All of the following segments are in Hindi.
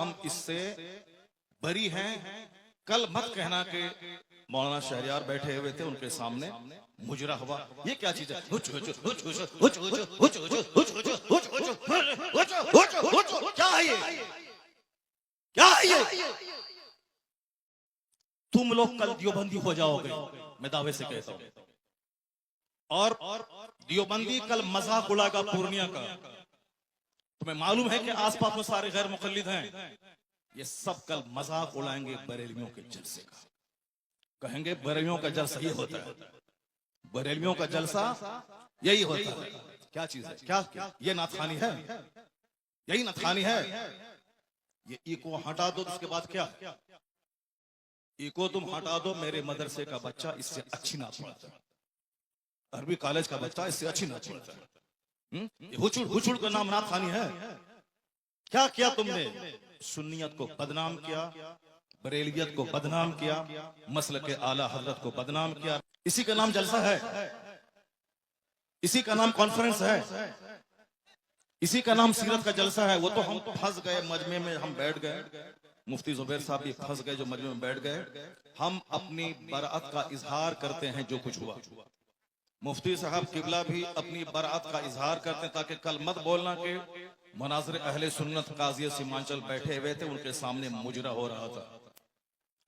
हम इससे बरी हैं। कल मत कहना कि मौलाना शहरियार बैठे हुए थे उनके सामने मुजरा हुआ। ये क्या चीज है? क्या है ये? क्या है ये? तुम लोग कल दियोबंदी हो जाओगे, मैं दावे से कहता हूं। और दियोबंदी कल मजाक उड़ाएगा पूर्णिया का। तुम्हें मालूम है कि आसपास में सारे गैर मुकल्लिद हैं, ये सब कल मजाक उड़ाएंगे बरेलवियों के जलसे का। कहेंगे बरेलवियों का जलसा ये होता है, बरेलवियों का जलसा यही होता है। क्या चीज है? क्या ये नाथखानी है? यही नाथखानी है। ये इको हटा दो, उसके बाद क्या? इको तुम हटा दो, मेरे मदरसे का बच्चा इससे अच्छी नाच पढ़ता है, अरबी कॉलेज का बच्चा इससे अच्छी नाच पढ़ता है। हुचुड़ हुचुड़ का नाम नाथखानी है। क्या किया तुमने? सुन्नियत को बदनाम किया, बरेलियत को बदनाम किया, मसलक के आला हजरत को बदनाम किया। इसी का नाम जलसा है, इसी का नाम कॉन्फ्रेंस है, इसी का नाम सीरत का जलसा है। वो तो हम फंस गए मजमे में, हम बैठ गए। मुफ्ती जुबैर साहब भी फंस गए जो मजमे में बैठ गए। हम अपनी बराअत का इजहार करते हैं जो कुछ हुआ। मुफ्ती साहब किबला भी अपनी बराअत का इजहार करते हैं, ताकि कल मत बोलना कि मनाज़िर अहले सुन्नत काज़ी सीमांचल बैठे हुए थे, उनके सामने मुजरा हो रहा था।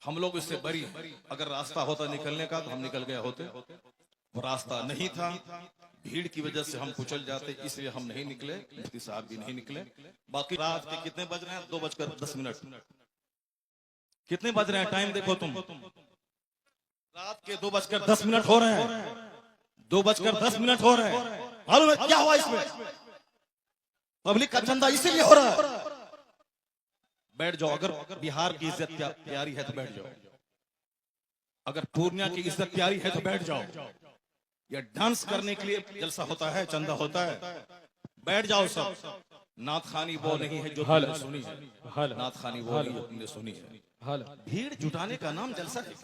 हम लोग इससे बरी हैं। अगर रास्ता होता निकलने का तो हम निकल गए होते, वो रास्ता नहीं था। भीड़ की वजह से हम कुचल जाते, इसलिए हम नहीं निकले। मुफ्ती साहब भी नहीं निकले। बाकी रात के कितने बज रहे हैं? 2:10। कितने बज रहे हैं? टाइम देखो तुम, रात के 2:10 हो रहे हैं। 2:10 हो रहे हैं। मालूम है क्या हुआ इसमें? पब्लिक का चंदा इसीलिए हो रहा है। बैठ जाओ, अगर बिहार की इज्जत प्यारी है तो बैठ जाओ, अगर पूर्णिया की इज्जत प्यारी है तो बैठ जाओ। ये डांस करने के लिए जलसा होता है, चंदा होता है। बैठ जाओ सब। नाथखानी वो नहीं है जो तुमने सुनी है, नाथखानी वो नहीं जो तुमने सुनी है। भीड़ जुटाने का नाम जलसा है।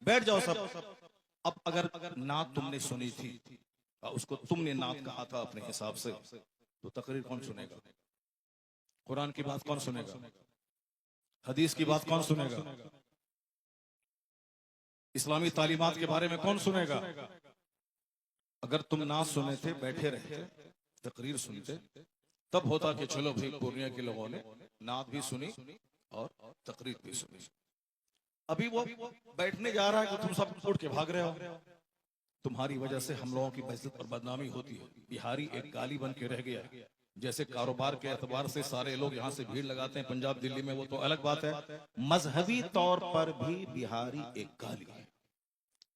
बैठ जाओ सब। अब अगर नात तुमने सुनी थी, उसको तुमने नात कहा था अपने हिसाब से, तो तकरीर कौन सुनेगा? कुरान की बात कौन सुनेगा? हदीस की बात कौन सुनेगा? इस्लामी तालीमात के बारे में कौन सुनेगा? अगर तुम नात सुने थे, बैठे रहते, तकरीर सुनते, तब होता कि चलो भाई पूर्णिया के लोगों ने नात भी सुनी और तकरीर भी सुनी। अभी वो बैठने जा रहा है कि तुम सब उठ के भाग रहे हो। तुम्हारी वजह से हम लोगों की बेइज्जत और बदनामी होती है। बिहारी एक गाली बन के रह गया। जैसे कारोबार के एतबार से सारे लोग यहाँ से भीड़ लगाते हैं पंजाब दिल्ली में, वो तो अलग बात है। मजहबी तौर पर भी बिहारी एक गाली है।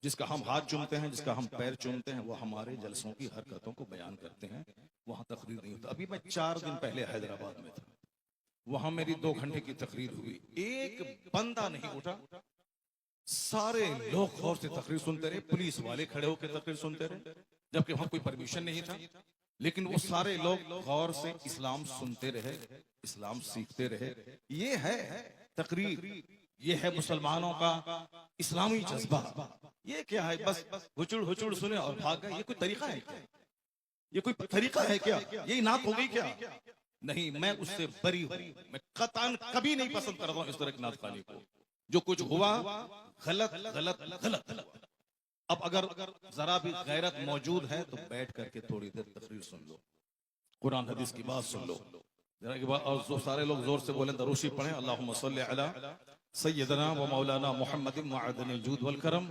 जिसका हम हाथ चूमते हैं, जिसका हम पैर चूमते हैं, वो हमारे जलसों की हरकतों को बयान करते हैं। वहां तकरीर नहीं होता। अभी मैं 4 दिन पहले हैदराबाद में था, वहां मेरी 2 घंटे की तकरीर हुई। एक बंदा नहीं उठा, सारे लोग गौर से तकरीर सुनते रहे। पुलिस वाले खड़े होकर तकरीर सुनते रहे, जबकि वहां कोई परमिशन नहीं था। लेकिन वो सारे लोग गौर से इस्लाम सुनते रहे, इस्लाम सीखते रहे। ये है तकरीर, ये है मुसलमानों का इस्लामी जज्बा। ये क्या है? बस हुचुड़ हुचुड़ सुने और भाग गए। ये कोई तरीका है क्या? ये कोई तरीका है क्या? यही नात हो गई क्या? नहीं, मैं उससे बरी हूं। मैं कतन कभी नहीं पसंद करता हूं इस तरह की नातखानी को। जो कुछ हुआ गलत गलत गलत। अब अगर जरा भी गैरत मौजूद है तो बैठ करके थोड़ी देर तकरीर सुन लो, कुरान हदीस की बात सुन लो जरा की बात। और जो सारे लोग जोर से बोले दरूशी पढ़े, अल्लाहुम्मा सल्ली अला सय्यदना व मौलाना मुहम्मदिन मअदनिल जूद वल करम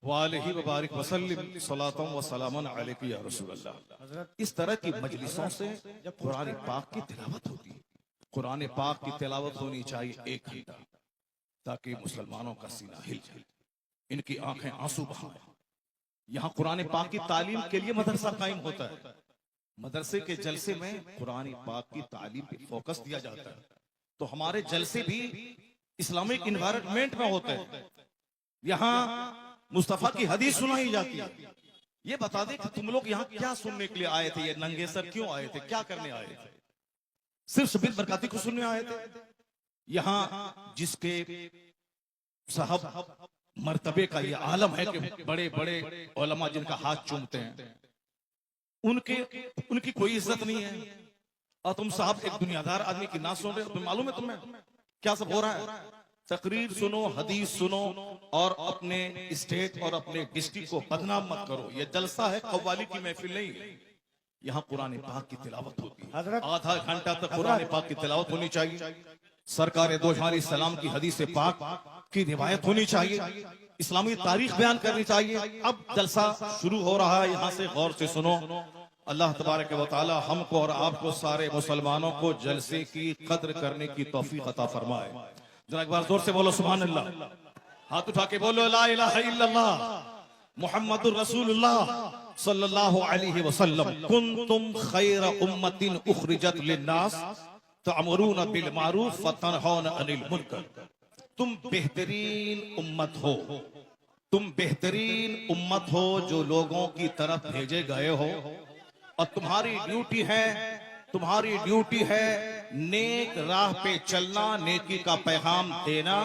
व आलिहि व बारिक व सल्लिम सलातन व सलामन अलैका या रसूल अल्लाह। इस तरह की मजलिसों से जब कुरान पाक की तिलावत होती है, कुरान पाक की तिलावत होनी चाहिए 1 घंटा, ताकि मुसलमानों का सीना हिल जाए, इनकी आंखें आंसू बहाएं। यहाँ कुरान पाक की तालीम के लिए मदरसा कायम होता है। मदरसे के जलसे में कुरान पाक की तालीम पे फोकस दिया जाता है। तो हमारे जलसे भी इस्लामिक इन्वायरमेंट में होते हैं। यहाँ मुस्तफा की हदीस सुनाई जाती है। ये बता दे कि तुम लोग यहाँ क्या सुनने के लिए आए थे? ये नंगे सर क्यों आए थे? क्या करने आए थे? सिर्फ शबीर बरकाती को सुनने आए थे? यहाँ जिसके साहब मर्तबे का ये आलम है कि बड़े बड़े उलमा जिनका हाथ चूमते हैं, उनकी कोई इज्जत नहीं है। और तुम साहब एक दुनियादार आदमी की ना सुन रहे हो। मालूम है तुम्हें क्या सब हो रहा है? तकरीर सुनो, हदीस सुनो और अपने स्टेट और अपने डिस्ट्रिक्ट को बदनाम मत करो। ये जलसा है, कव्वाली की महफिल नहीं है। यहाँ कुरान पाक की तिलावत होती है, आधा घंटा तक कुरान पाक की तिलावत होनी चाहिए। सरकार दो जहां सलाम की हदीस पाक की रिवायत होनी चाहिए, इस्लामी तारीख बयान करनी चाहिए। अब जलसा शुरू हो रहा है, यहाँ से गौर से सुनो। अल्लाह तबारक व तआला हमको और आपको सारे मुसलमानों को जलसे की कद्र करने की तौफीक अता फरमाए। जरा एक बार जोर से बोलो सुभान अल्लाह, हाथ उठा के बोलो ला इलाहा इल्लल्लाह मुहम्मदुर रसूलुल्लाह सल्लल्लाहु अलैहि वसल्लम। कुंतुम खैर उम्मतिन उखरिजत लिन्नास तअमुरून बिल मारूफ व तनहौन अनिल मुनकर। तुम बेहतरीन उम्मत हो, तुम बेहतरीन उम्मत हो जो लोगों की तरफ भेजे गए हो, और तुम्हारी ड्यूटी है नेक राह पे चलना, नेकी का पैगाम देना,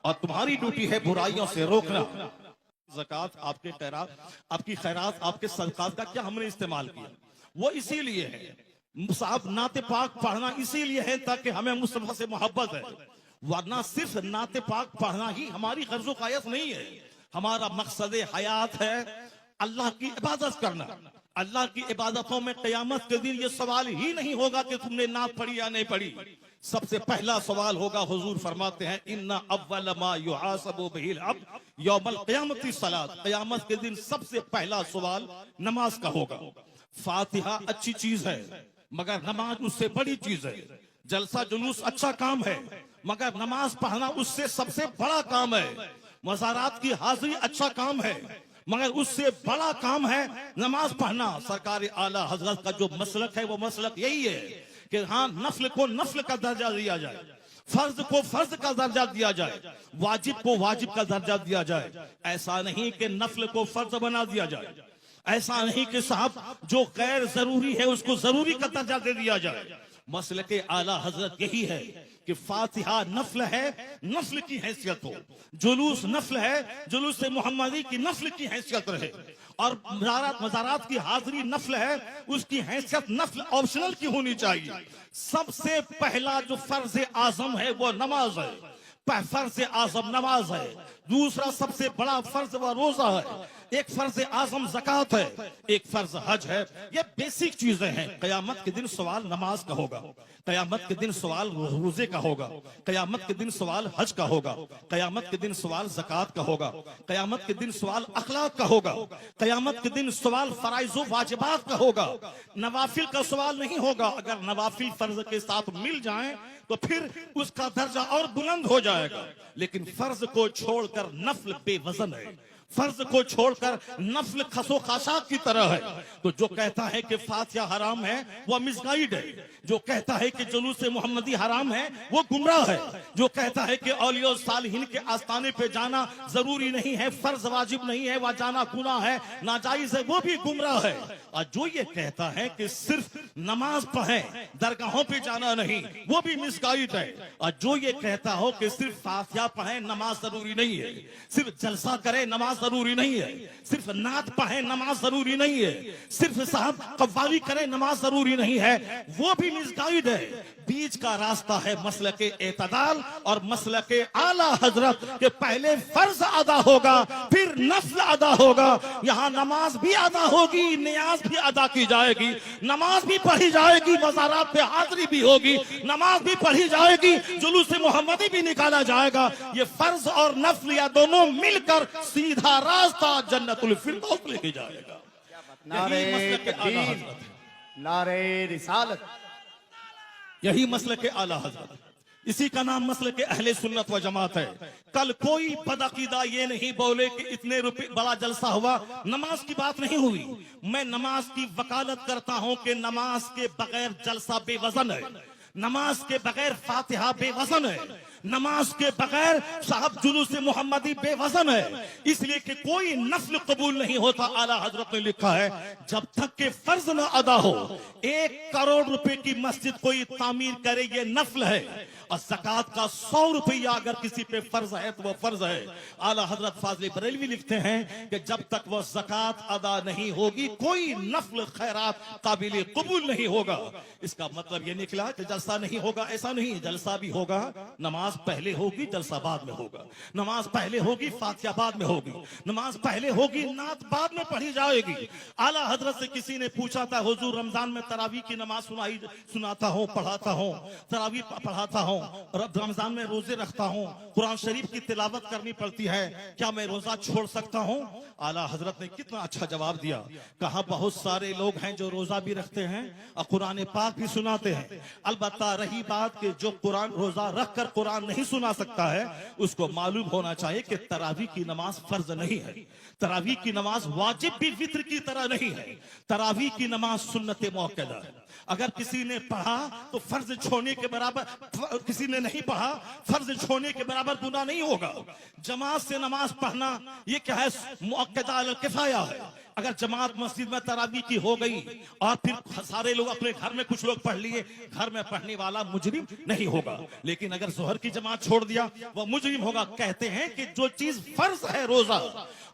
और तुम्हारी ड्यूटी है बुराइयों से रोकना। ज़कात, आपके खैरात, आपकी खैरात, आपके सदकात का क्या हमने इस्तेमाल किया? वो इसीलिए है, साहब नाते पाक पढ़ना इसीलिए है ताकि हमें मुस्तफा से मोहब्बत है, वरना सिर्फ नाते पाक पढ़ना ही हमारी गर्ज़ो कायस नहीं है। हमारा मकसद हयात है अल्लाह की इबादत करना। अल्लाह की इबादतों में क़यामत के दिन ये सवाल ही नहीं होगा कि तुमने नात पढ़ी या नहीं पढ़ी। सबसे पहला सवाल होगा, हुजूर फरमाते हैं इन्ना अव्वल मा युहासबु बिहिल अब्द यौमल क़यामति सलात। क़यामत के दिन सबसे पहला सवाल नमाज का होगा। फातिहा अच्छी चीज है मगर नमाज उससे बड़ी चीज है। जलसा जुलूस अच्छा काम है मगर नमाज पढ़ना उससे सबसे बड़ा काम है। मज़ारात की हाजिरी अच्छा काम है मगर उससे बड़ा काम है नमाज पढ़ना। सरकार आला हजरत का जो मसलक है वो मसलक यही है कि हाँ, नफ्ल को नफ्ल का दर्जा दिया जाए, फर्ज को फर्ज का दर्जा दिया जाए, वाजिब को वाजिब का दर्जा दिया जाए। ऐसा नहीं कि नफ्ल को फर्ज बना दिया जाए, ऐसा नहीं कि साहब जो गैर जरूरी है उसको जरूरी का दर्जा दे दिया जाए। मसलक आला हजरत यही है कि फातिहा नफ्ल है, नफ्ल की हैसियत हो, जुलूस नफ्ल है, जुलूस मोहम्मदी की नफ्ल की हैसियत रहे, और मज़ारात की हाजिरी नफ्ल है, उसकी हैसियत नफ्ल ऑप्शनल की होनी चाहिए। सबसे पहला जो फर्ज आजम है वो नमाज है, फर्ज आजम नमाज है। दूसरा सबसे बड़ा फर्ज व रोजा है, एक फर्ज आजम ज़कात है, एक फर्ज हज है। ये बेसिक चीजें हैं। कयामत के दिन सवाल नमाज का होगा, कयामत के दिन सवाल रोजे का होगा, कयामत के दिन सवाल हज का होगा, कयामत के दिन सवाल ज़कात का होगा, कयामत के दिन सवाल अखलाक का होगा, कयामत के दिन सवाल फराइज़ व वाजिबात का होगा। नवाफिल का सवाल नहीं होगा। अगर नवाफिल फर्ज के साथ मिल जाएं तो फिर उसका दर्जा और बुलंद हो जाएगा। लेकिन फर्ज को छोड़कर नफल बेवजन है, फर्ज को छोड़कर नफल खसो खाशाक की तरह है। तो जो कहता है कि फातिहा हराम है वो मिसगाइड है, जो कहता है कि जुलूस मोहम्मदी हराम है वो गुमराह है, जो कहता है कि औलिया सालिहीन के आस्थाने पे जाना जरूरी नहीं है, फर्ज वाजिब नहीं है, वह जाना गुनाह है, नाजायज है, वो भी गुमराह है। और जो ये कहता है कि सिर्फ नमाज पढ़ें, दरगाहों पे जाना नहीं, वो भी मिसगाइड है। और जो ये कहता हो कि सिर्फ फातिहा पढ़ें, नमाज जरूरी नहीं है, सिर्फ जलसा करें, नमाज जरूरी नहीं है, सिर्फ नात पढ़े नमाज जरूरी नहीं है, सिर्फ साहब कव्वाली करें नमाज जरूरी नहीं है, वो भी मिसगाइड है। बीच का रास्ता है मसलके एतदाल और मसलके आला हजरत के पहले फर्ज अदा होगा फिर नफ्ल अदा होगा। यहाँ नमाज भी अदा होगी, नियाज भी अदा की जाएगी, नमाज भी पढ़ी जाएगी, मज़ारात पे हाजिरी भी होगी, नमाज भी पढ़ी जाएगी, जुलूस मोहम्मदी भी निकाला जाएगा। ये फर्ज और नफ्ल या दोनों मिलकर सीधा रास्ता जन्नतुल फिरदौस लेके जाएगा। नारे तकबीर, नारे रिसालत, यही मसलक के आला हज़रत, इसी का नाम मसलक के अहले सुन्नत व जमात है। कल कोई बदअकीदा ये नहीं बोले कि इतने रुपए बड़ा जलसा हुआ, नमाज की बात नहीं हुई। मैं नमाज की वकालत करता हूं कि नमाज के बगैर जलसा बेवजन है, नमाज के बगैर फातिहा बेवजन है, नमाज के बगैर साहब जुलूस मोहम्मदी बेवजन है। इसलिए कि कोई नफल कबूल नहीं होता। आला हजरत ने लिखा है जब तक के फर्ज न अदा हो, 1 करोड़ रुपए की मस्जिद कोई तामीर करे ये नफल है, और ज़कात का 100 रुपया अगर किसी पे फर्ज है तो वो फर्ज है। आला हजरत फाज़िल बरेलवी लिखते हैं कि जब तक वो ज़कात अदा नहीं होगी कोई नफल खैरात काबिल कबूल नहीं होगा। इसका मतलब ये निकला कि जब जलसा नहीं होगा, ऐसा नहीं, जलसा भी होगा। नमाज पहले होगी, जलसा बाद में होगा। नमाज पहले होगी, फातिहा बाद में होगी। नमाज पहले होगी, नात बाद में पढ़ी जाएगी। आला हजरत से किसी ने पूछा था, हुजूर रमजान में तरावी की नमाज सुनाता हूँ, पढ़ाता हूँ, तरावी पढ़ाता हूँ, और रमजान में रोजे रखता हूँ, कुरान शरीफ की तिलावत करनी पड़ती है, क्या मैं रोजा छोड़ सकता हूँ? आला हजरत ने कितना अच्छा जवाब दिया। कहा बहुत सारे लोग हैं जो रोजा भी रखते हैं और कुरान पाक भी सुनाते हैं। अलबत्ता रही बात कि जो कुरान रोजा रख कर कुरान नहीं सुना सकता है, उसको मालूम होना चाहिए कि तरावी की नमाज फर्ज नहीं है। तरावी की नमाज वाजिब भी वित्र की तरह नहीं है। तरावी की नमाज सुन्नत मुअक्कदा है। अगर किसी ने पढ़ा तो फर्ज छोड़ने के बराबर, किसी ने नहीं पढ़ा फर्ज छोड़ने के बराबर गुनाह नहीं होगा। जमात से नमाज पढ़ना ये क्या है, मुअक्कदा अल किफाया है। अगर जमात मस्जिद में तरावी की हो गई और फिर सारे लोग अपने घर में कुछ लोग पढ़ लिए, घर में पढ़ने वाला मुजरिम नहीं होगा। लेकिन अगर जोहर की जमात छोड़ दिया, वह मुजरिम होगा। कहते हैं कि जो चीज फर्ज है रोजा,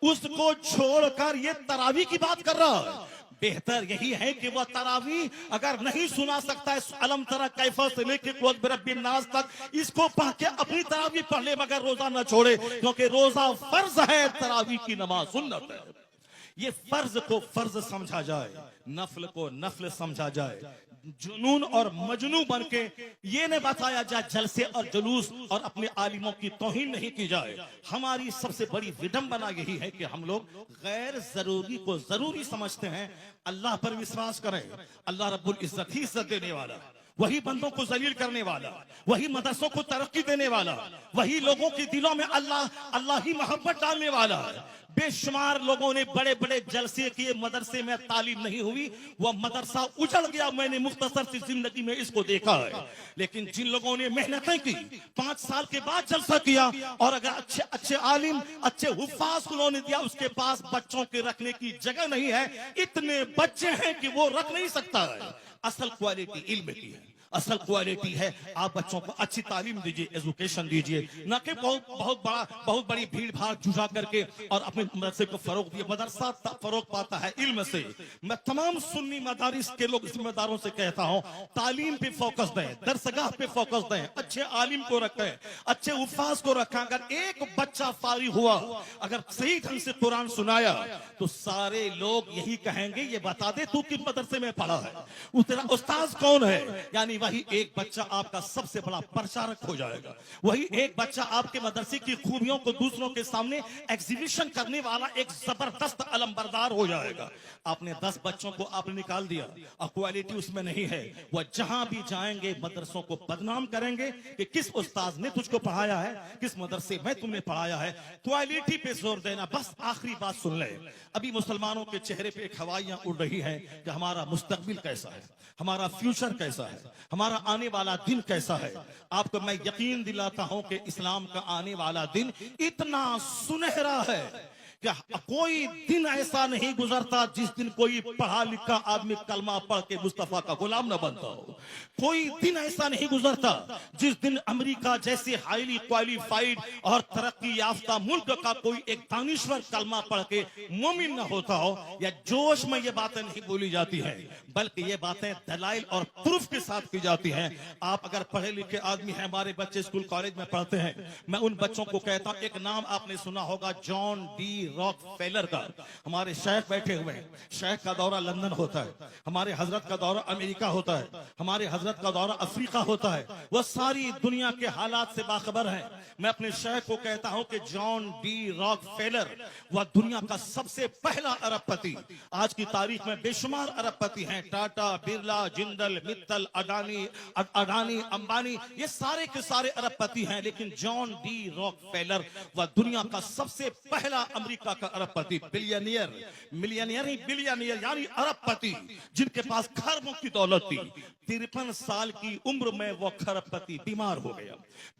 उसको छोड़कर ये तरावी की बात कर रहा है। बेहतर यही है कि वह तरावी अगर नहीं सुना सकता है, अलम तरा कैफा से लेकर कुल बिरब्बिन नास तक, इसको पढ़ के अपनी तरावी पढ़ ले, मगर रोजा न छोड़े, क्योंकि रोजा फर्ज है, तरावी की नमाज सुन्नत है। ये फर्ज को फर्ज समझा जाए, नफल को नफल समझा जाए। जुनून और मजनू बन के ये न बताया जाए जलसे और जुलूस और अपने आलिमों की तौहीन नहीं की जाए। हमारी सबसे बड़ी विडंबना यही है कि हम लोग गैर जरूरी को जरूरी समझते हैं। अल्लाह पर विश्वास करें, अल्लाह रब्बुल इज्जत ही इज्जत देने वाला, वही बंदों को जलील करने वाला, वही मदरसों को तरक्की देने वाला, वही लोगों के दिलों में अल्लाह ही मोहब्बत डालने वाला है। बेशुमार लोगों ने बड़े बड़े जलसे किए, मदरसे में तालीम नहीं हुई, वह मदरसा उजड़ गया। मैंने मुख्तसर सी जिंदगी में इसको देखा है। लेकिन जिन लोगों ने मेहनतें की, 5 साल के बाद जलसा किया, और अगर अच्छे अच्छे आलिम, अच्छे हुफ्फाज उन्होंने दिया, उसके पास बच्चों के रखने की जगह नहीं है, इतने बच्चे हैं कि वो रख नहीं सकता है। असल क्वालिटी इल्म की है, असल क्वालिटी है आप बच्चों को अच्छी तालीम दीजिए, एजुकेशन दीजिए, न कि बहुत बड़ी भीड़ भाड़ जुटा करके और अपने मदरसे को फरोग दिए। मदरसा फरोग पाता है इल्म से। मैं तमाम सुन्नी मदारिस के लोग जिम्मेदारों से कहता हूं, तालीम पे फोकस दें, दरसगाह पे फोकस दें, अच्छे आलिम को रखें, अच्छे उफाज को रखें। अगर एक बच्चा फारिग हुआ, अगर सही ढंग से कुरान सुनाया, तो सारे लोग यही कहेंगे, ये बता दे तू किस मदरसे में पढ़ा है, तेरा उस्ताद कौन है। यानी वही एक बच्चा आपका सबसे बड़ा प्रचारक हो जाएगा। वही एक बच्चा आपके मदरसे की खूबियों को दूसरों के सामने एग्जीबिशन करने वाला एक जबरदस्त अलमबरदार हो जाएगा। आपने 10 बच्चों को आपने निकाल दिया और क्वालिटी उसमें नहीं है, वह जहां भी जाएंगे मदरसों को बदनाम करेंगे कि किस उस्ताद ने तुझको पढ़ाया है, किस मदरसे में तुमने पढ़ाया है। क्वालिटी पे जोर देना। बस आखिरी बात सुन ले, अभी मुसलमानों के चेहरे पे एक हवाइयां उड़ रही है कि हमारा मुस्तकबिल कैसा है, हमारा फ्यूचर कैसा है, हमारा आने वाला दिन कैसा है। आपको मैं यकीन दिलाता हूं कि इस्लाम का आने वाला दिन इतना सुनहरा है कि कोई दिन ऐसा नहीं गुजरता जिस दिन कोई पढ़ा लिखा आदमी कलमा पढ़ के मुस्तफा का गुलाम न बनता हो। कोई दिन ऐसा नहीं गुजरता जिस दिन अमेरिका जैसे हाईली क्वालिफाइड और तरक्की याफ्ता मुल्क का कोई एक दानिश्वर कलमा पढ़ के मोमिन न होता हो। या जोश में ये बातें नहीं बोली जाती है, बल्कि ये बातें दलाइल और प्रूफ के साथ की जाती हैं। आप अगर पढ़े लिखे आदमी हैं, हमारे बच्चे स्कूल कॉलेज में पढ़ते हैं, मैं उन बच्चों को कहता हूं, एक नाम आपने सुना होगा जॉन डी रॉकफेलर का। हमारे शेख बैठे हुए हैं, शेख का दौरा लंदन होता है, हमारे हजरत का दौरा अमेरिका होता है, हमारे हजरत का दौरा अफ्रीका होता है। वह सारी दुनिया के हालात से बाखबर है। मैं अपने शेख को कहता हूं कि जॉन डी रॉकफेलर वह दुनिया का सबसे पहला अरबपति। आज की तारीख में बेशुमार अरबपति हैं, टाटा, बिरला, जिंदल, मित्तल, अडानी, अंबानी, ये सारे के सारे अरबपति हैं। लेकिन जॉन डी रॉकफेलर वह दुनिया का सबसे पहला अमेरिका का अरबपति, बिलियनियर, मिलियनियर नहीं बिलियनियर, यानी अरबपति जिनके पास खरबों की दौलत थी। 53 साल की उम्र में वो खरबपति बीमार हो गया।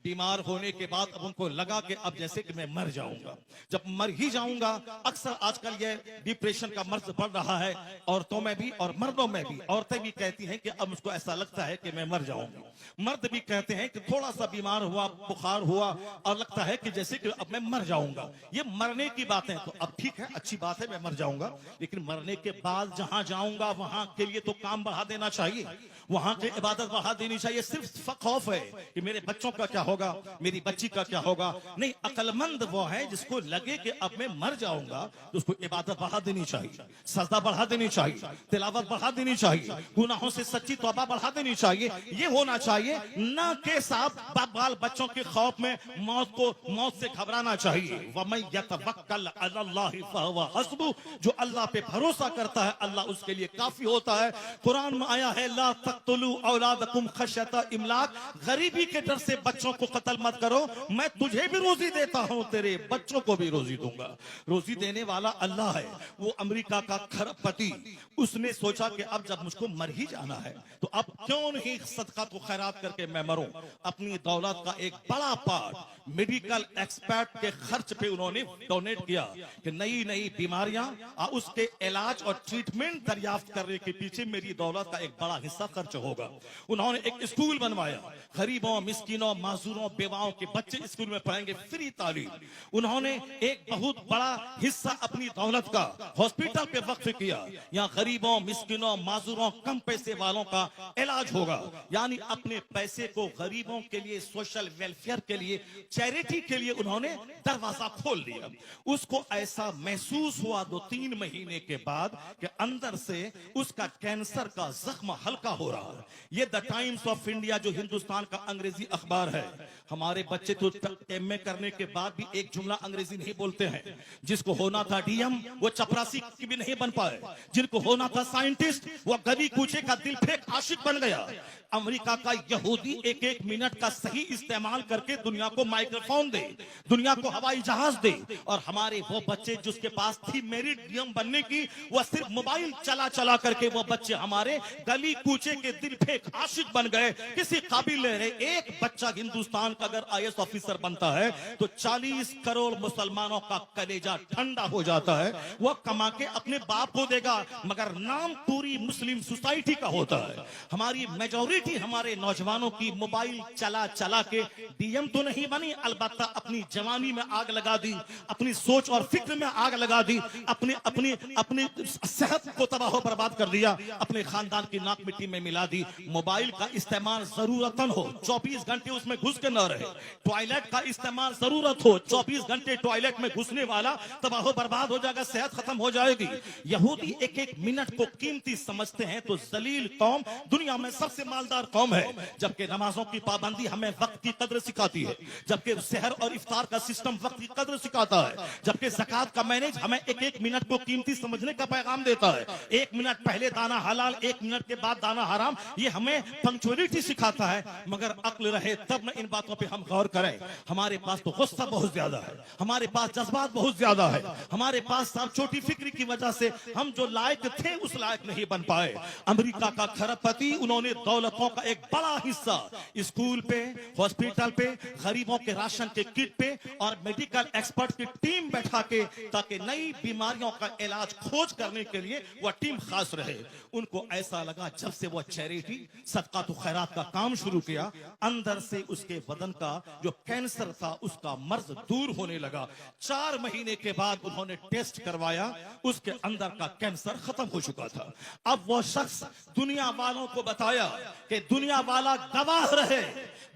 बीमार होने के बाद अब उनको लगा कि अब जैसे कि मैं मर जाऊंगा, जब मर ही जाऊंगा। अक्सर आजकल ये डिप्रेशन का मर्ज बढ़ रहा है, औरतों में भी और मर्दों में भी। औरतें भी कहती हैं कि अब मुझको ऐसा लगता है कि मैं मर जाऊंगा। मर्द भी कहते हैं कि थोड़ा सा बीमार हुआ, बुखार हुआ और लगता है कि जैसे कि अब मैं मर जाऊंगा। ये मरने की बातें तो अब ठीक है, अच्छी बात है, मैं मर जाऊंगा, लेकिन मरने के बाद जहां जाऊंगा वहां के लिए तो काम बढ़ा देना चाहिए। वहां वहां की इबादत बढ़ा देनी चाहिए। सिर्फ खौफ है कि मेरे बच्चों का क्या होगा, मेरी बच्ची का क्या होगा। नहीं, अक्लमंद वो है जिसको लगे कि अब मैं मर जाऊंगा तो उसको इबादत बढ़ा देनी चाहिए, सजदा बढ़ा देनी चाहिए, तिलावत बढ़ा देनी चाहिए, गुनाहों से सच्ची तौबा बढ़ा देनी चाहिए। ये होना चाहिए ना कि साहब बाल बच्चों के खौफ में मौत से घबराना चाहिए। वमन यतवक्कल अलल्लाहि फहुवा हस्बुह, जो अल्लाह पे भरोसा करता है अल्लाह उसके लिए काफी होता है। कुरान में आया है ला तक़तुलू औलादकुम खश्यता इमलाक, गरीबी के डर से बच्चों को कत्ल मत करो, मैं तुझे भी रोजी देता हूं, तेरे बच्चों को भी रोजी दूंगा। रोजी देने वाला अल्लाह है। वो अमेरिका का खरबपति, उसने सोचा कि अब जब मुझको मर ही जाना है तो अब क्यों नहीं सदका तो खैरात करके मैं मरूं। अपनी दौलत का एक बड़ा पार्ट मेडिकल एक्सपर्ट के खर्च पे उन्होंने डोनेट किया कि नई नई बीमारियां और उसके इलाज और ट्रीटमेंट दरियाफ्त करने के पीछे मेरी दौलत का एक बड़ा हिस्सा खर्च होगा। उन्होंने एक स्कूल बनवाया, गरीबों, मिस्किनों, माजूरों, बेवाओं के बच्चे स्कूल में पढ़ेंगे, फ्री तालीम। उन्होंने एक बहुत बड़ा हिस्सा अपनी दौलत का हॉस्पिटल पे वक्फ किया, यहाँ गरीबों, मिस्किनों, माजूरों, कम पैसे वालों का इलाज होगा। यानी अपने पैसे को गरीबों के लिए, सोशल वेलफेयर के लिए, चैरिटी के लिए उन्होंने दरवाजा खोल दिया। उसको ऐसा महसूस हुआ 2-3 महीने के बाद कि अंदर से उसका कैंसर का जख्म हल्का हो रहा है। ये द टाइम्स ऑफ इंडिया जो हिंदुस्तान का अंग्रेजी अखबार है, हमारे बच्चे तो एमए करने के बाद भी एक जुमला अंग्रेजी नहीं बोलते हैं। जिसको होना था डीएम वो चपरासी की भी नहीं बन पाए, जिनको होना था साइंटिस्ट वो गली कूचे का दिल फेंक आशिक बन गया। अमेरिका का यहूदी 1-1 मिनट का सही इस्तेमाल करके दुनिया को माइक्रोफोन दे, दुनिया को हवाई जहाज दे, और हमारे वो बच्चे जिसके पास थी मेरिट डीएम बनने की, वो सिर्फ मोबाइल चला चला करके वो बच्चे हमारे गली कूचे के दिल फेंक आशिक बन गए, किसी काबिल नहीं रहे। एक बच्चा हिंदुस्तान का अगर आईएएस ऑफिसर बनता है तो 40 करोड़ मुसलमानों का कलेजा ठंडा हो जाता है। वो कमा के अपने बाप को देगा, मगर नाम पूरी मुस्लिम सोसाइटी का होता है। हमारी मेजॉरिटी हमारे नौजवानों की मोबाइल चला चला के डीएम तो नहीं बनी, अलबत्ता अपनी जवानी में आग लगा दी, अपनी सोच और फिक्र में आग लगा दी, अपनी अपनी अपनी सेहत को तबाह बर्बाद कर दिया, अपने खानदान की नाक मिट्टी में मिला दी। मोबाइल का इस्तेमाल जरूरतन हो 24 घंटे उसमें घुस के न रहे, टॉयलेट का इस्तेमाल जरूरत हो 24 घंटे टॉयलेट में घुसने वाला तबाह बर्बाद हो जाएगा, सेहत खत्म हो जाएगी। यहूदी 1-1 मिनट को कीमती समझते हैं तो जलील कौम दुनिया में सबसे मालदार कौम है। जबकि नमाजों की पाबंदी हमें वक्त की कद्र सिखाती है, जबकि सहर और इफ्तार का सिस्टम वक्त की कद्र सिखाता है, जबकि ज़कात का मैनेज हमें 1-1 मिनट को कीमती समझने का पैगाम देता है। 1 मिनट पहले दाना हलाल, 1 मिनट के बाद दाना हराम, ये हमें पंक्चुअलिटी सिखाता है। मगर अक्ल रहे तब न इन बातों पे हम गौर करें। हमारे पास तो गुस्सा बहुत ज्यादा है, हमारे पास जज्बात बहुत ज्यादा है, हमारे पास सब छोटी फिक्री की वजह से हम जो लायक थे उस लायक नहीं बन पाए। अमेरिका का खरबपति, उन्होंने दौलतों का एक बड़ा हिस्सा स्कूल पे, हॉस्पिटल पे, गरीबों के राशन के किट पे और मेडिकल एक्सपर्ट की टीम बैठा के, ताकि नई बीमारियों का इलाज खोज करने के लिए वह टीम खास रहे। उनको ऐसा लगा जब से वो चैरिटी सदका तो खैरात का काम शुरू किया, अंदर से उसके बदन का जो कैंसर था उसका मर्ज दूर होने लगा। 4 महीने के बाद उन्होंने टेस्ट करवाया, उसके अंदर का कैंसर खत्म हो चुका था। अब वो शख्स दुनिया वालों को बताया कि दुनिया वाला गवाह रहे,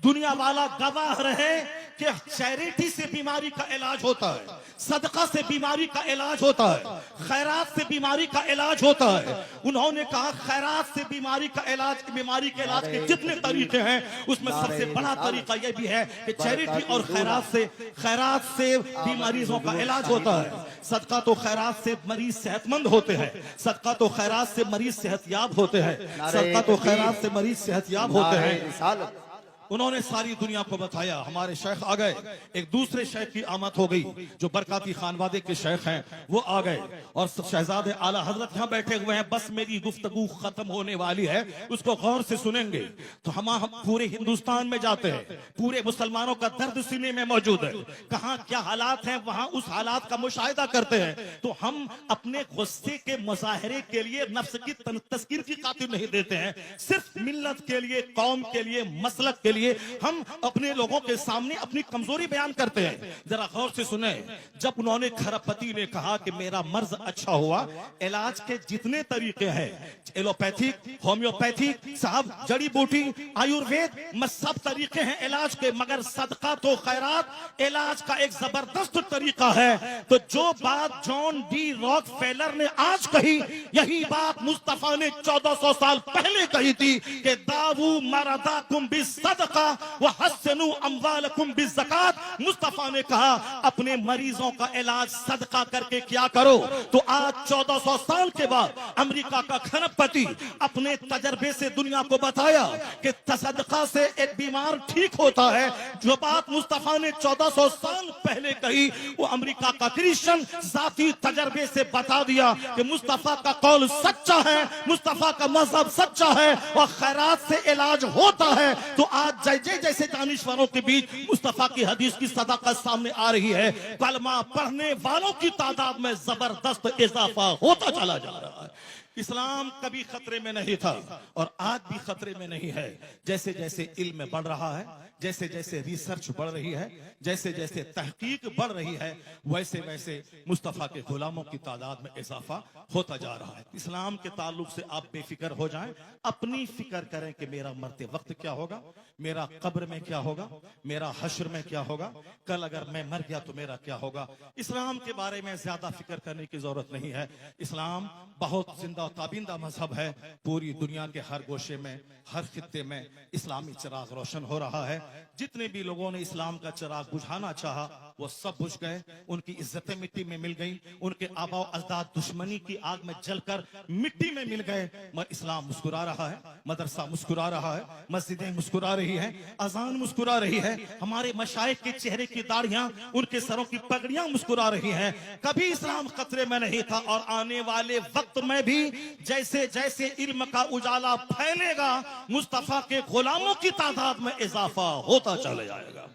दुनिया वाला गवाह रहे कि चैरिटी से बीमारी का इलाज होता है, सदका से बीमारी का इलाज होता है, खैरात से बीमारी का इलाज होता है। उन्होंने कहा खैरात से बीमारी का इलाज, बीमारी के इलाज के जितने तरीके हैं उसमें सबसे बड़ा तरीका यह भी है कि चैरिटी और खैरात से बीमारियों का इलाज होता है। सदका तो खैरात से मरीज सेहतमंद होते हैं, सदका तो खैरात से मरीज सेहतयाब होते हैं, सदका तो खैरात से मरीज सेहतयाब होते हैं। उन्होंने सारी दुनिया को बताया। हमारे शेख आ गए, एक दूसरे शेख की आमद हो गई जो बरकाती खानवादे के शेख हैं, वो आ गए और शहजादे आला हजरत यहाँ बैठे हुए हैं। बस मेरी गुफ्तगू खत्म होने वाली है, उसको गौर से सुनेंगे तो हम पूरे हिंदुस्तान में जाते हैं, पूरे मुसलमानों का दर्द सीने में मौजूद है, कहाँ क्या हालात हैं वहां उस हालात का मुशाहिदा करते हैं। तो हम अपने गुस्से के मुजाहरे के लिए नफ्स की तस्कीर की खातिर नहीं देते हैं, सिर्फ मिल्लत के लिए, कौम के लिए, मसलक के लिए हम अपने लोगों के सामने अपनी कमजोरी बयान करते हैं। जरा गौर से सुने, जब उन्होंने खरपति ने कहा कि मेरा मर्ज अच्छा हुआ, इलाज के जितने तरीके हैं, एलोपैथिक, होम्योपैथिक, साहब जड़ी बूटी, आयुर्वेद में सब तरीके हैं इलाज के, मगर सदका तो खैरात इलाज का एक जबरदस्त तरीका है। तो जो बात जॉन डी रॉकफेलर ने आज कही, यही बात मुस्तफा ने 1400 साल पहले कही थी कि दावू मरदाकुम बिस्सदका व हस्सनु अमवालकुम बिज़्ज़कात। मुस्तफा ने कहा अपने मरीजों का इलाज सदका करके क्या करो। तो आज 1400 साल के बाद अमेरिका का खरपति अपने तजर्बे से दुनिया को बताया कि सदका से एक बीमार ठीक होता है। जो बात मुस्तफा ने 1400 साल पहले कही, वो अमेरिका का क्रिश्चियन जाती तजर्बे से बता दिया कि मुस्तफा का कौल सच्चा है, मुस्तफा का मजहब सच्चा है और खैरात से इलाज होता है। तो आज जैसे जैसे दानिश्वरों के बीच मुस्तफा की हदीस की सदाकत सामने आ रही है, कलमा पढ़ने वालों की तादाद में जबरदस्त इजाफा होता चला जा रहा है। इस्लाम कभी खतरे में नहीं था और आज भी खतरे में नहीं है। जैसे जैसे इल्म बढ़ रहा है, जैसे जैसे रिसर्च बढ़ रही है, जैसे जैसे तहकीक बढ़ रही है, वैसे वैसे मुस्तफा के गुलामों की तादाद में इजाफा होता जा रहा है। इस्लाम के ताल्लुक से आप बेफिक्र हो जाएं, अपनी फिक्र करें कि मेरा मरते वक्त क्या होगा, मेरा कब्र में क्या होगा, मेरा हश्र में क्या होगा, कल अगर मैं मर गया तो मेरा क्या होगा। इस्लाम के बारे में ज्यादा फिक्र करने की जरूरत नहीं है। इस्लाम बहुत जिंदा ताबिंदा मजहब है। पूरी दुनिया के हर गोशे में, हर खित्ते में इस्लामी चिराग रोशन हो रहा है। जितने भी लोगों ने इस्लाम का चिराग बुझाना चाहा, वो सब बुझ गए। उनकी इज्जतें मिट्टी में मिल गई, उनके आबा अजदाद दुश्मनी की आग में जलकर मिट्टी में मिल गए। मगर इस्लाम मुस्कुरा रहा है, मदरसा मुस्कुरा रहा है, मस्जिदें मुस्कुरा रही है, अजान मुस्कुरा रही है, हमारे मशाइख के चेहरे की दाढ़ियां, उनके सरों की पगड़ियां मुस्कुरा रही हैं। कभी इस्लाम खतरे में नहीं था और आने वाले वक्त में भी जैसे जैसे इल्म का उजाला फैलेगा, मुस्तफा के गुलामों की तादाद में इजाफा होता चला जाएगा।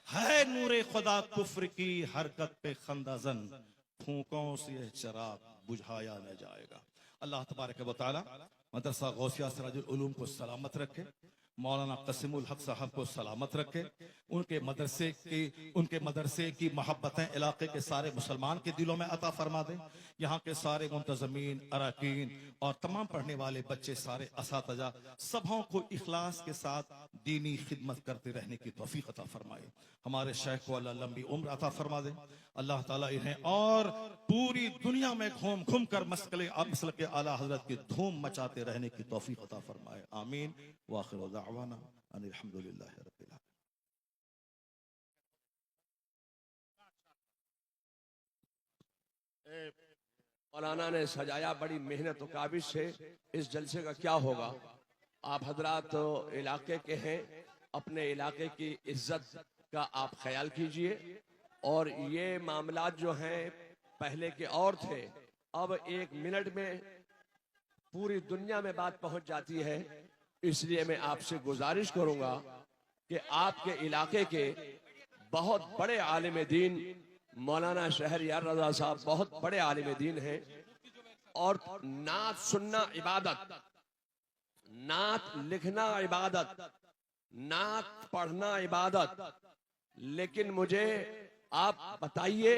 है नूरे खुदा कुफ्र की हरकत पे खंदाजन, फूकों से यह चिराग बुझाया न जाएगा। अल्लाह तबारक व तआला मदरसा गौसिया सिराजुल उलूम को सलामत रखे, मौलाना कसीमुल हक साहब को सलामत रखे, उनके मदरसे की मोहब्बतें इलाके के सारे मुसलमान के दिलों में अता फरमा दें। यहाँ के सारे मुंतजमीन, अरकान और तमाम पढ़ने वाले बच्चे, सारे असातिज़ा सबों को इखलास के साथ दीनी खिदमत करते रहने की तौफीक अता फरमाए। हमारे शेख को अल्लाह लंबी उम्र अता फरमा दे। अल्लाह ताला इन्हें और पूरी दुनिया में घूम घूम कर मसलक आला हजरत की धूम मचाते रहने की तौफीक अता फरमाए। आमीन। व आखिरु दाअवाना अनिल हम्दुलिल्लाहि रब्बिल आलमीन। मौलाना ने सजाया बड़ी मेहनत और काबिज से। इस जलसे का क्या होगा, आप हजरात तो इलाके के हैं, अपने इलाके की इज्जत का आप ख्याल कीजिए। और ये मामलात जो हैं पहले के और थे, अब 1 मिनट में पूरी दुनिया में बात पहुंच जाती है। इसलिए मैं आपसे गुजारिश करूंगा कि आपके इलाके के बहुत बड़े आलिम दीन मौलाना शहरयार रजा साहब बहुत बड़े आलिम दीन हैं। और नात सुनना इबादत, नात लिखना इबादत, नात पढ़ना इबादत। लेकिन मुझे आप बताइए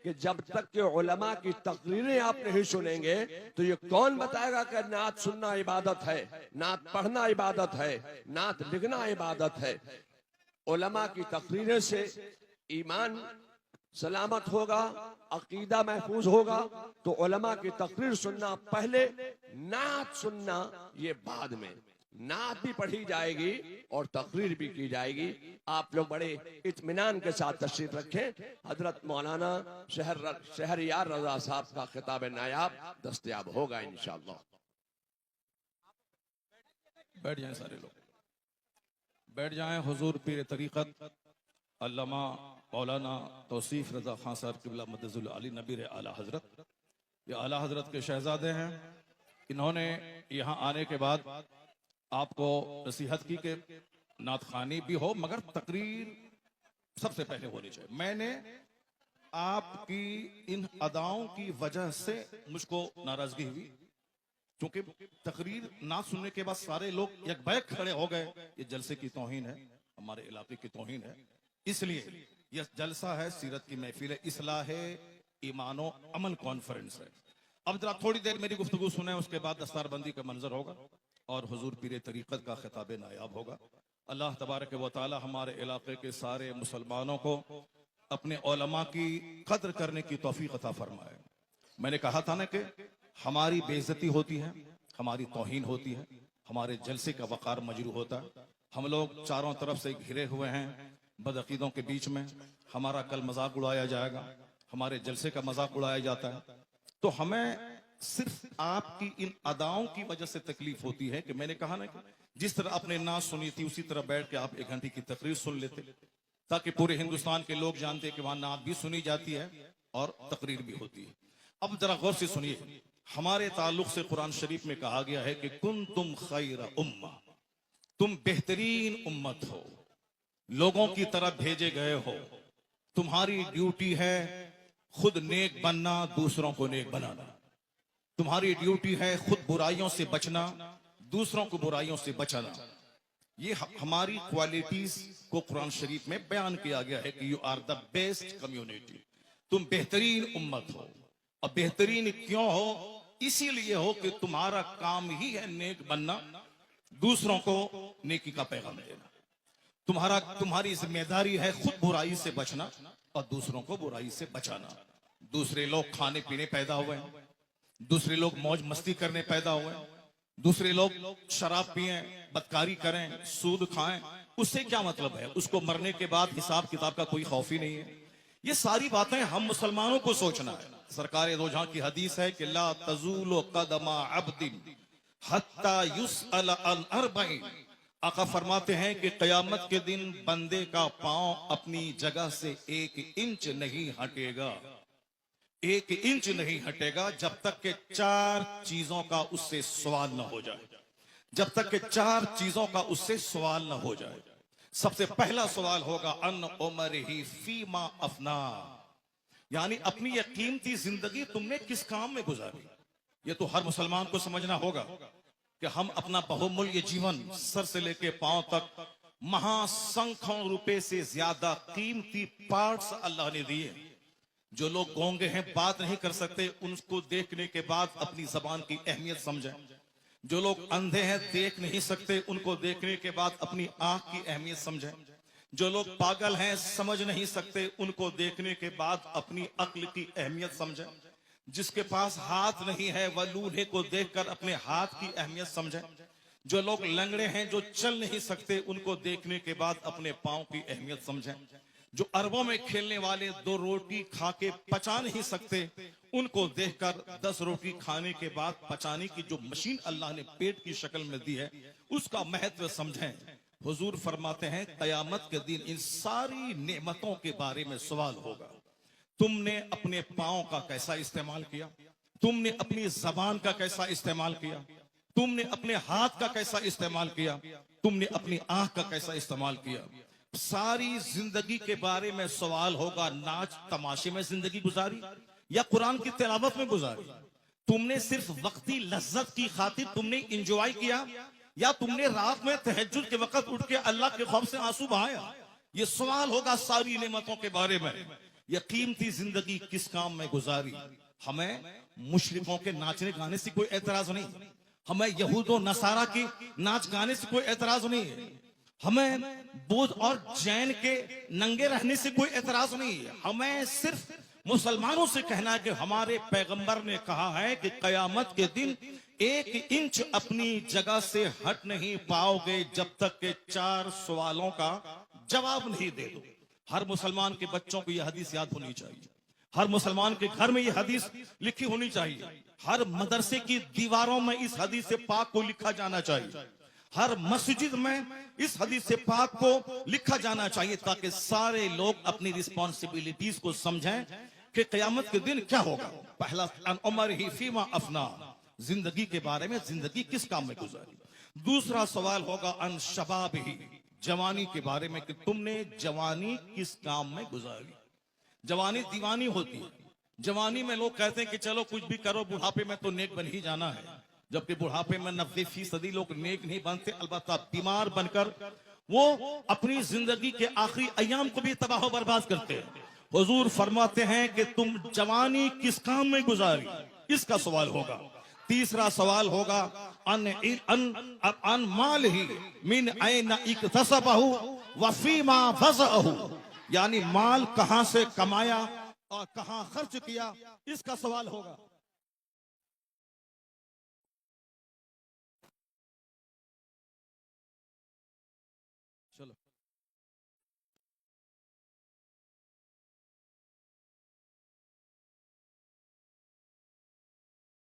कि जब तक के उलमा की तकरीरें आप नहीं सुनेंगे तो ये कौन बताएगा कि नात सुनना इबादत है, नात पढ़ना इबादत है, नात लिखना इबादत है। उलमा की तकरीरें से ईमान सलामत होगा, अकीदा महफूज होगा। तो उलमा की तकरीर सुनना पहले, नात सुनना ये बाद में। नात भी पढ़ी जाएगी और तकरीर भी की जाएगी। आप लोग बड़े इत्मीनान के साथ तशरीफ रखें। हजरत मौलाना शहरयार रजा साहब का खिताब नायाब दस्तयाब होगा इंशाअल्लाह। बैठ जाएं सारे लोग, बैठ जाएं। हुजूर पीर तरीक़त अल्लामा मौलाना तौसीफ रजा खान साहब क़िबला मदजुल अली नबीर आला हजरत, ये आला हजरत के शहजादे हैं। इन्होंने यहाँ आने के बाद आपको नसीहत की कि नात खानी भी हो मगर तकरीर सबसे पहले होनी चाहिए। मैंने आपकी इन अदाओं की वजह से मुझको नाराजगी हुई, क्योंकि तकरीर ना सुनने के बाद सारे लोग एक बैग खड़े हो गए, ये जलसे की तौहीन है। हमारे इलाके की तौहीन है। इसलिए यह जलसा है, सीरत की महफिल है, इस्लाह ईमानो अमल कॉन्फ्रेंस है। अब जरा थोड़ी देर मेरी गुफ्तगू सुने, उसके बाद दस्तारबंदी का मंजर होगा और हुजूर पीरे तरीक़त का खिताब नायाब होगा। अल्लाह तबारक व तआला हमारे इलाके के सारे मुसलमानों को अपने उलमा की कद्र करने की तौफीक अता फरमाए। मैंने कहा था ना कि हमारी बेइज्जती होती है, हमारी तौहीन होती है, हमारे जलसे का वक़ार मजरू होता है। हम लोग चारों तरफ से घिरे हुए हैं बदअकीदों के बीच में, हमारा कल मजाक उड़ाया जाएगा, हमारे जलसे का मजाक उड़ाया जाता है। तो हमें सिर्फ आपकी इन अदाओं की वजह से तकलीफ होती है कि मैंने कहा ना कि जिस तरह आपने नाच सुनी थी उसी तरह बैठ के आप 1 घंटे की तकरीर सुन लेते, ताकि पूरे हिंदुस्तान के लोग जानते कि वहां नात भी सुनी जाती है और तकरीर भी होती है। अब जरा गौर से सुनिए, हमारे ताल्लुक से कुरान शरीफ में कहा गया है कि कुंतुम खैर उम्मा, तुम बेहतरीन उम्मत हो, लोगों की तरफ भेजे गए हो। तुम्हारी ड्यूटी है खुद नेक बनना, दूसरों को नेक बनाना। तुम्हारी ड्यूटी है खुद बुराइयों से बचना, दूसरों को बुराइयों से बचाना। ये हमारी क्वालिटीज को कुरान शरीफ में बयान किया गया है कि you are the best community, तुम बेहतरीन उम्मत हो। और बेहतरीन क्यों हो? इसीलिए हो कि तुम्हारा काम ही है नेक बनना, दूसरों को नेकी का पैगाम देना। तुम्हारी जिम्मेदारी है खुद बुराई से बचना और दूसरों को बुराई से बचाना। दूसरे लोग खाने पीने पैदा हुए हैं, दूसरे लोग मौज मस्ती करने पैदा हुए हैं, दूसरे लोग शराब पिए, बदकारी करें, सूद खाएं, उससे क्या मतलब है? उसको मरने के बाद हिसाब किताब का कोई खौफ ही नहीं है। ये सारी बातें हम मुसलमानों को सोचना है। सरकार दो जहां की हदीस है कि ला तज़ूलु कदमा अब्दिन हत्ता युसअल अन अर्बईन। आका फरमाते हैं कि कयामत के दिन बंदे का पांव अपनी जगह से 1 इंच नहीं हटेगा, 1 इंच नहीं हटेगा जब तक के 4 चीजों का उससे सवाल न हो जाए। जब तक के 4 चीजों का उससे सवाल न हो जाए। सबसे पहला सवाल होगा अन उमरिही फीमा अफना, यानी अपनी यह कीमती जिंदगी तुमने किस काम में गुजारी। ये तो हर मुसलमान को समझना होगा कि हम अपना बहुमूल्य जीवन सर से लेके पांव तक महासंख्यों रुपए से ज्यादा कीमती पार्ट्स अल्लाह ने दिए। जो लोग गूंगे हैं, बात नहीं कर सकते, उनको देखने के बाद अपनी जबान की अहमियत समझें। जो लोग अंधे हैं, देख नहीं सकते, उनको देखने के बाद अपनी आंख की अहमियत समझें। जो लोग पागल हैं, समझ नहीं सकते, उनको देखने के बाद अपनी अक्ल की अहमियत समझें। जिसके पास हाथ नहीं है वह लूहे को देखकर अपने हाथ की अहमियत समझें। जो लोग लंगड़े हैं, जो चल नहीं सकते, उनको देखने के बाद अपने पांव की अहमियत समझें। जो अरबों में खेलने वाले 2 रोटी खा के पचा नहीं सकते, उनको देखकर 10 रोटी खाने के बाद पचाने की जो मशीन अल्लाह ने पेट की शक्ल में दी है, उसका महत्व समझें। हुजूर फरमाते हैं कयामत के दिन इन सारी नेमतों के बारे में सवाल होगा। तुमने अपने पांव का कैसा इस्तेमाल किया, तुमने अपनी जबान का कैसा इस्तेमाल किया, तुमने अपने हाथ का कैसा इस्तेमाल किया, तुमने अपनी आंख का कैसा इस्तेमाल किया। सारी जिंदगी के बारे में सवाल होगा। नाच तमाशे में जिंदगी गुजारी या कुरान की तिलावत में गुजारी? तुमने सिर्फ वक्ती लज्जत की खातिर तुमने इंजॉय किया या तुमने रात में तहज्जुद के वक्त उठ के अल्लाह के खौफ से आंसू बहाया? ये सवाल होगा सारी नेमतों के बारे में। यह कीमती जिंदगी किस काम में गुजारी? हमें मुशरिकों के नाचने गाने से कोई एतराज नहीं, हमें यहूदो नसारा की नाच गाने से कोई एतराज नहीं है, हमें बौद्ध और जैन के नंगे रहने से कोई एतराज नहीं है। हमें सिर्फ मुसलमानों से कहना है कि हमारे पैगंबर ने कहा है कि कयामत के दिन 1 इंच अपनी जगह से हट नहीं पाओगे जब तक के 4 सवालों का जवाब नहीं दे दो। हर मुसलमान के बच्चों को यह हदीस याद होनी चाहिए, हर मुसलमान के घर में यह हदीस लिखी होनी चाहिए, हर मदरसे की दीवारों में इस हदीस पाक को लिखा जाना चाहिए, हर मस्जिद में इस हदीस पाक को लिखा जाना चाहिए, ताकि सारे लोग अपनी रिस्पॉन्सिबिलिटीज को समझें कि कयामत के दिन क्या होगा। पहला अन उमरिही फीमा अफना, जिंदगी के बारे में, जिंदगी किस काम में गुजारी। दूसरा सवाल होगा अन शबाबिही, जवानी के बारे में कि तुमने जवानी किस काम में गुजारी। जवानी दीवानी होती है। जवानी में लोग कहते हैं कि चलो कुछ भी करो, बुढ़ापे में तो नेक बन ही जाना है, जबकि बुढ़ापे में 90% लोग नेक नहीं बनते, अलबत्ता बीमार बनकर वो अपनी जिंदगी के आखिरी अयाम को भी तबाह बर्बाद करते हैं। हुजूर फरमाते हैं कि तुम जवानी किस काम में गुजारी, इसका सवाल होगा। तीसरा सवाल होगा अन अन अन माल ही मिन ऐन इक्तसबहु व फीमा फज़अहु, यानी माल कहां से कमाया और कहां खर्च किया, इसका सवाल होगा। चलो।